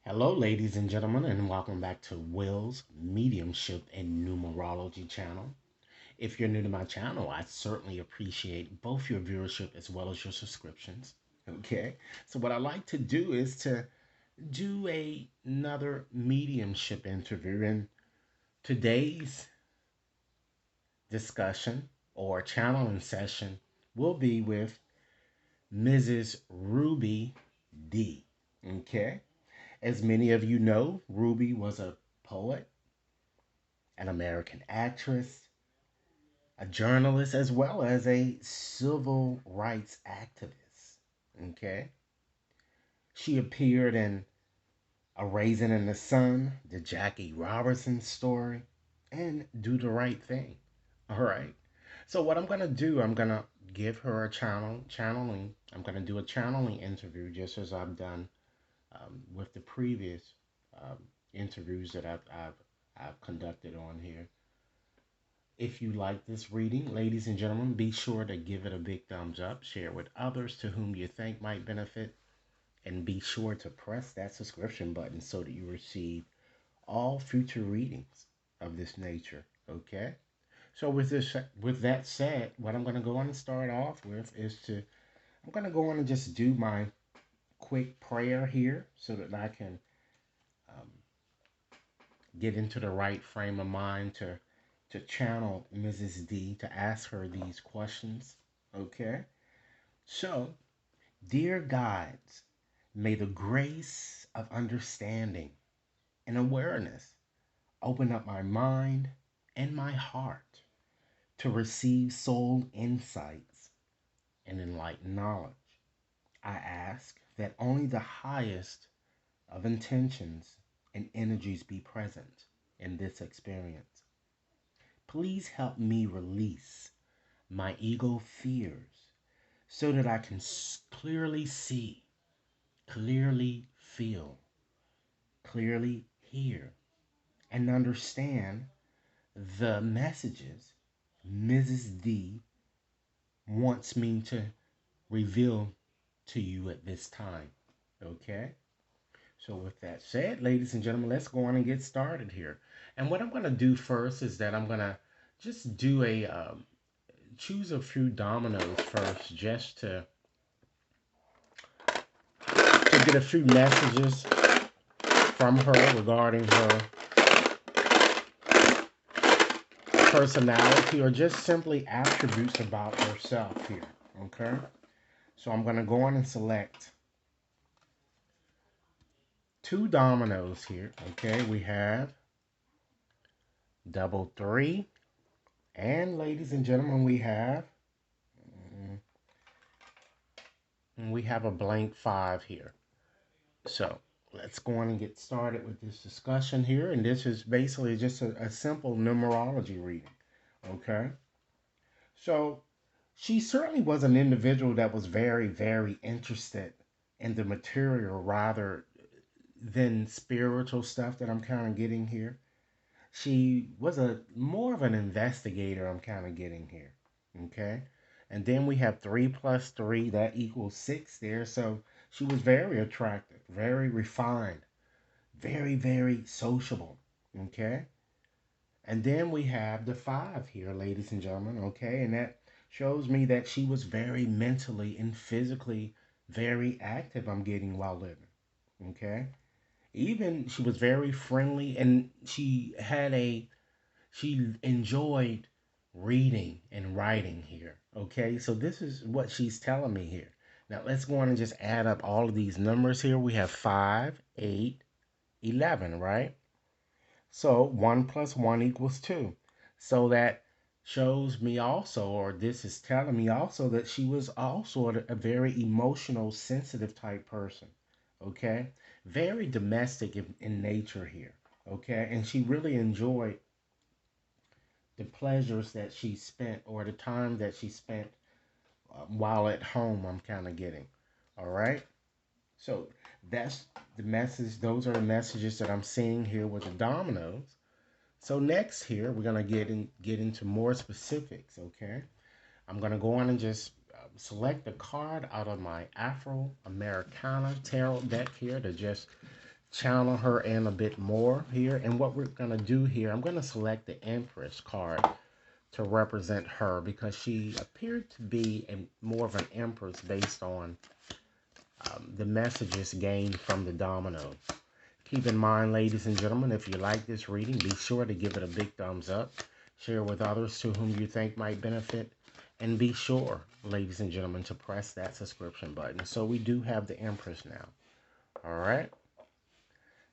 Hello, ladies and gentlemen, and welcome back to Will's Mediumship and Numerology channel. If you're new to my channel, I certainly appreciate both your viewership as well as your subscriptions. Okay, so what I like to do is to do another mediumship interview, and today's discussion or channeling session will be with Mrs. Ruby Dee. Okay, as many of you know, Ruby was a poet, an American actress, a journalist, as well as a civil rights activist. Okay. She appeared in A Raisin in the Sun, the Jackie Robinson story, and Do the Right Thing. All right. So what I'm gonna do, I'm gonna give her a channeling. I'm gonna do a channeling interview just as I've done with the previous um, interviews that I've conducted on here. If you like this reading, ladies and gentlemen, be sure to give it a big thumbs up, share it with others to whom you think might benefit, and be sure to press that subscription button so that you receive all future readings of this nature. Okay? So with that said, what I'm going to go on and start off with is I'm going to go on and just do my quick prayer here so that I can um, get into the right frame of mind to channel Mrs. D to ask her these questions. Okay? So, dear guides, may the grace of understanding and awareness open up my mind and my heart to receive soul insights and enlightened knowledge. I ask that only the highest of intentions and energies be present in this experience. Please help me release my ego fears so that I can clearly see, clearly feel, clearly hear, and understand the messages Mrs. D wants me to reveal to you at this time. Okay? So, with that said, ladies and gentlemen, let's go on and get started here. And what I'm going to do first is that I'm going to just do choose a few dominoes first just to get a few messages from her regarding her personality or just simply attributes about herself here. Okay? So I'm going to go on and select two dominoes here. Okay? We have double three. And ladies and gentlemen, we have a blank five here. So let's go on and get started with this discussion here. And this is basically just a simple numerology reading. Okay. So she certainly was an individual that was very, very interested in the material rather than spiritual stuff that I'm kind of getting here. She was a more of an investigator I'm kind of getting here. Okay. And then we have 3 plus 3, that equals 6 there. So she was very attractive, very refined, very, very sociable. Okay. And then we have the 5 here, ladies and gentlemen. Okay. And that shows me that she was very mentally and physically very active, I'm getting while living. Okay. Even she was very friendly and she enjoyed reading and writing here. Okay, so this is what she's telling me here. Now let's go on and just add up all of these numbers here. We have 5, 8, 11, right? So 1 plus 1 equals 2. So that shows me also, or this is telling me also, that she was also a very emotional, sensitive type person. Okay, very domestic in nature here. Okay, and she really enjoyed the pleasures that she spent or the time that she spent while at home. I'm kind of getting. All right. So that's the message. Those are the messages that I'm seeing here with the dominoes. So next here, we're going to get into more specifics. Okay. I'm going to go on and just select a card out of my Afro Americana tarot deck here to just channel her in a bit more here. And what we're going to do here, I'm going to select the Empress card to represent her because she appeared to be more of an Empress based on the messages gained from the domino. Keep in mind, ladies and gentlemen, if you like this reading, be sure to give it a big thumbs up. Share with others to whom you think might benefit. And be sure, ladies and gentlemen, to press that subscription button. So we do have the Empress now. All right.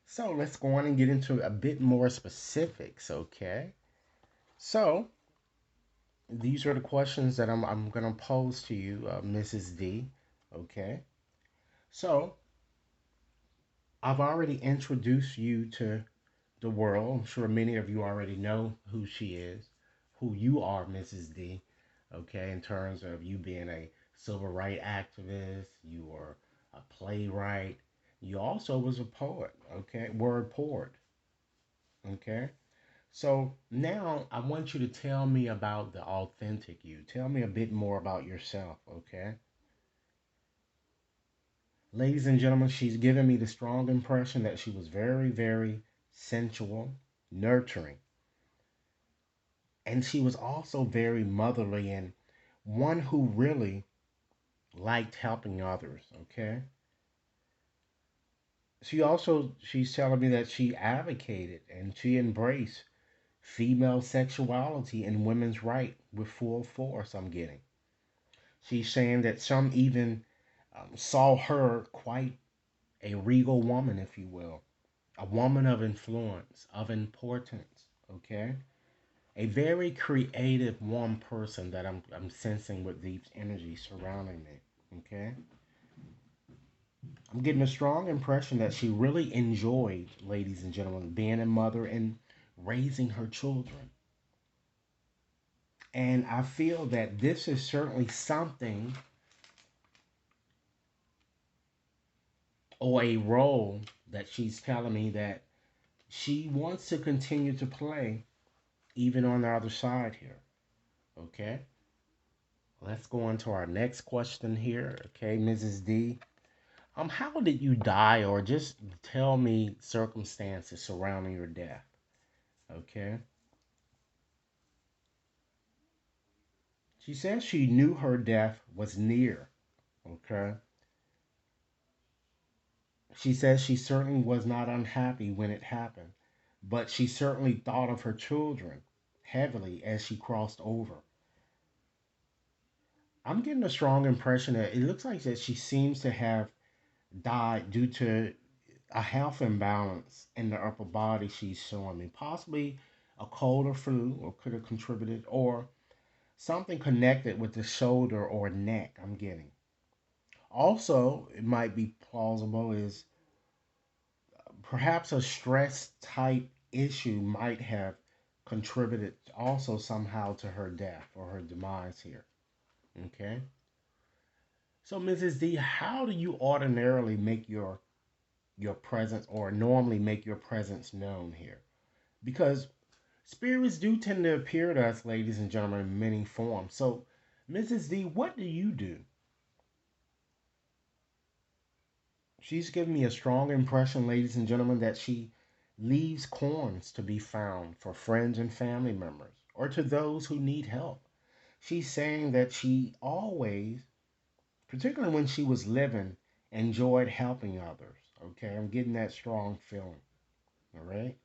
So let's go on and get into a bit more specifics, okay? So these are the questions that I'm going to pose to you, Mrs. D, okay? So I've already introduced you to the world. I'm sure many of you already know who she is, who you are, Mrs. D, okay, in terms of you being a civil rights activist, you were a playwright, you also was a poet, okay, word poet, okay. So now I want you to tell me about the authentic you. Tell me a bit more about yourself, okay? Ladies and gentlemen, she's given me the strong impression that she was very, very sensual, nurturing, and she was also very motherly and one who really liked helping others, okay? She's telling me that she advocated and she embraced female sexuality and women's right with full force, I'm getting. She's saying that some even saw her quite a regal woman, if you will, a woman of influence, of importance, okay? A very creative one person that I'm sensing with these energies surrounding me, okay? I'm getting a strong impression that she really enjoyed, ladies and gentlemen, being a mother and raising her children. And I feel that this is certainly something or a role that she's telling me that she wants to continue to play even on the other side here. Okay, let's go on to our next question here. Okay, Mrs. D. How did you die, or just tell me circumstances surrounding your death? Okay. She says she knew her death was near. Okay. She says she certainly was not unhappy when it happened, but she certainly thought of her children heavily as she crossed over. I'm getting a strong impression that it looks like that she seems to have died due to a health imbalance in the upper body she's showing me. Possibly a cold or flu, or could have contributed, or something connected with the shoulder or neck, I'm getting. Also, it might be plausible is perhaps a stress type issue might have contributed also somehow to her death or her demise here. Okay. So Mrs. D, how do you ordinarily make your presence or normally make your presence known here? Because spirits do tend to appear to us, ladies and gentlemen, in many forms. So Mrs. D, what do you do? She's given me a strong impression, ladies and gentlemen, that she leaves coins to be found for friends and family members or to those who need help. She's saying that she always, particularly when she was living, enjoyed helping others. Okay, I'm getting that strong feeling. All right,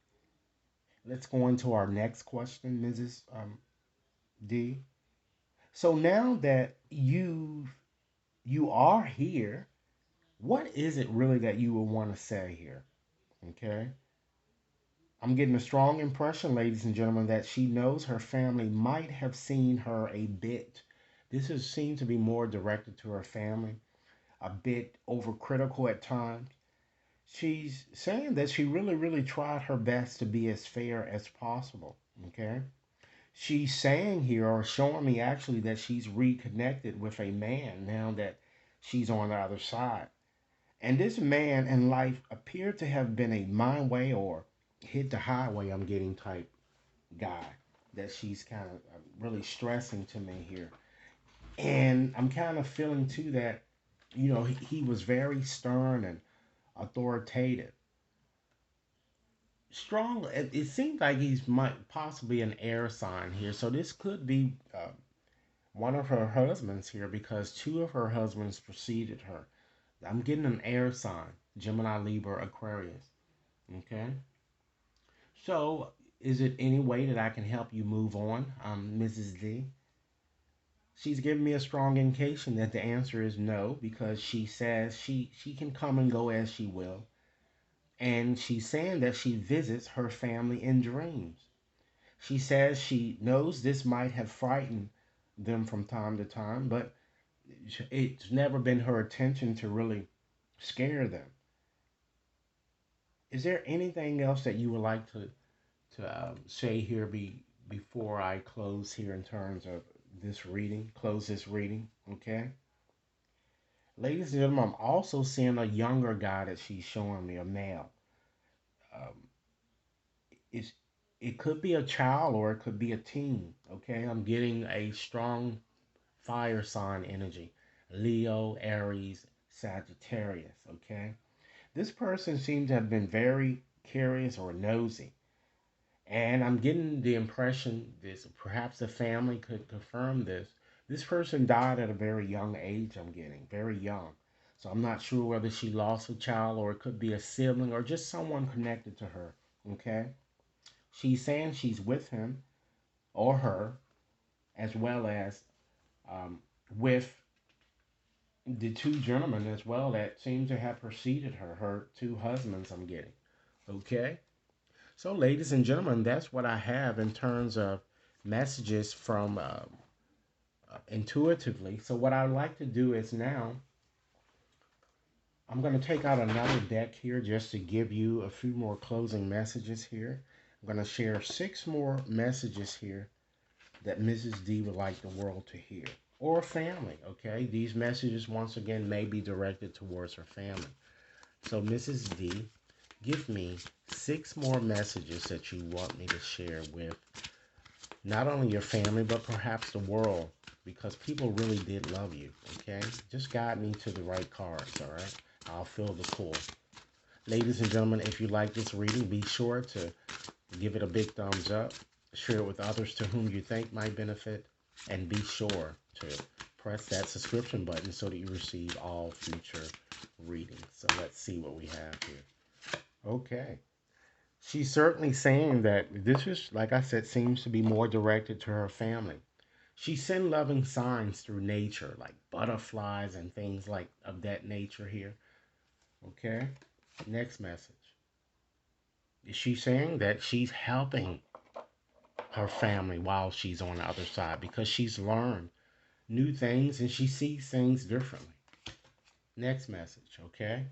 let's go into our next question, Mrs. D. So now that you are here, what is it really that you would want to say here? Okay, I'm getting a strong impression, ladies and gentlemen, that she knows her family might have seen her a bit. This is seemed to be more directed to her family, a bit overcritical at times. She's saying that she really, really tried her best to be as fair as possible. Okay. She's saying here, or showing me actually, that she's reconnected with a man now that she's on the other side. And this man in life appeared to have been a my way or hit the highway, I'm getting type guy that she's kind of really stressing to me here. And I'm kind of feeling too that, he was very stern and authoritative. strong. It seems like he's might possibly an air sign here. So this could be one of her husbands here because two of her husbands preceded her. I'm getting an air sign: Gemini, Libra, Aquarius. Okay. So is it any way that I can help you move on, Mrs. D? She's giving me a strong indication that the answer is no because she says she can come and go as she will. And she's saying that she visits her family in dreams. She says she knows this might have frightened them from time to time, but it's never been her intention to really scare them. Is there anything else that you would like to say here before I close here in terms of this reading? Close this reading, okay? Ladies and gentlemen, I'm also seeing a younger guy that she's showing me, a male. Um, it's it could be a child or it could be a teen. Okay, I'm getting a strong fire sign energy: Leo, Aries, Sagittarius. Okay, this person seems to have been very curious or nosy, and I'm getting the impression this perhaps the family could confirm this. This person died at a very young age. I'm getting very young. So I'm not sure whether she lost a child or it could be a sibling or just someone connected to her. Okay. She's saying she's with him or her, as well as um, with the two gentlemen as well that seem to have preceded her, her two husbands, I'm getting. Okay? So, ladies and gentlemen, that's what I have in terms of messages from intuitively. So, what I'd like to do is now, I'm going to take out another deck here just to give you a few more closing messages here. I'm going to share 6 more messages here that Mrs. D would like the world to hear. Or family, okay? These messages, once again, may be directed towards her family. So, Mrs. D, give me 6 more messages that you want me to share with not only your family, but perhaps the world, because people really did love you, okay? Just guide me to the right cards, all right? I'll fill the pool. Ladies and gentlemen, if you like this reading, be sure to give it a big thumbs up, share it with others to whom you think might benefit, and be sure to press that subscription button so that you receive all future readings. So let's see what we have here. Okay. She's certainly saying that this is, like I said, seems to be more directed to her family. She sent loving signs through nature, like butterflies and things like of that nature here. Okay. Next message. Is she saying that she's helping her family while she's on the other side because she's learned new things and she sees things differently? Next message, okay?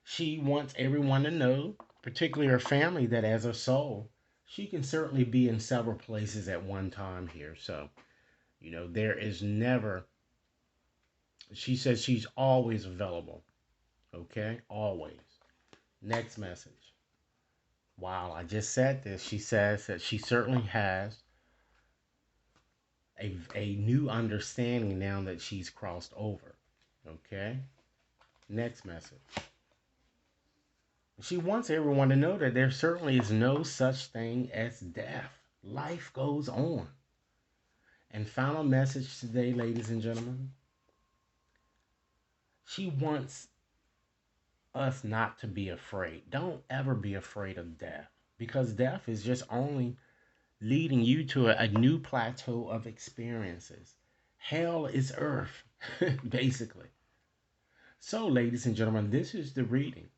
She wants everyone to know, particularly her family, that as a soul, she can certainly be in several places at one time here. So, there is never, she says she's always available, okay? Always. Next message. Wow, I just said this. She says that she certainly has a new understanding now that she's crossed over. Okay? Next message. She wants everyone to know that there certainly is no such thing as death. Life goes on. And final message today, ladies and gentlemen. She wants us not to be afraid. Don't ever be afraid of death because death is just only leading you to a new plateau of experiences. Hell is earth, basically. So, ladies and gentlemen, this is the reading.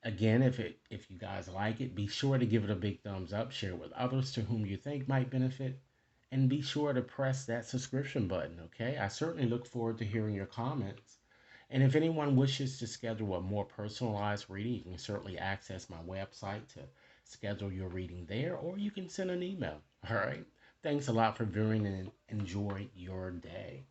Again, if you guys like it, be sure to give it a big thumbs up, share it with others to whom you think might benefit, and be sure to press that subscription button, okay? I certainly look forward to hearing your comments. And if anyone wishes to schedule a more personalized reading, you can certainly access my website to schedule your reading there, or you can send an email, all right? Thanks a lot for viewing and enjoy your day.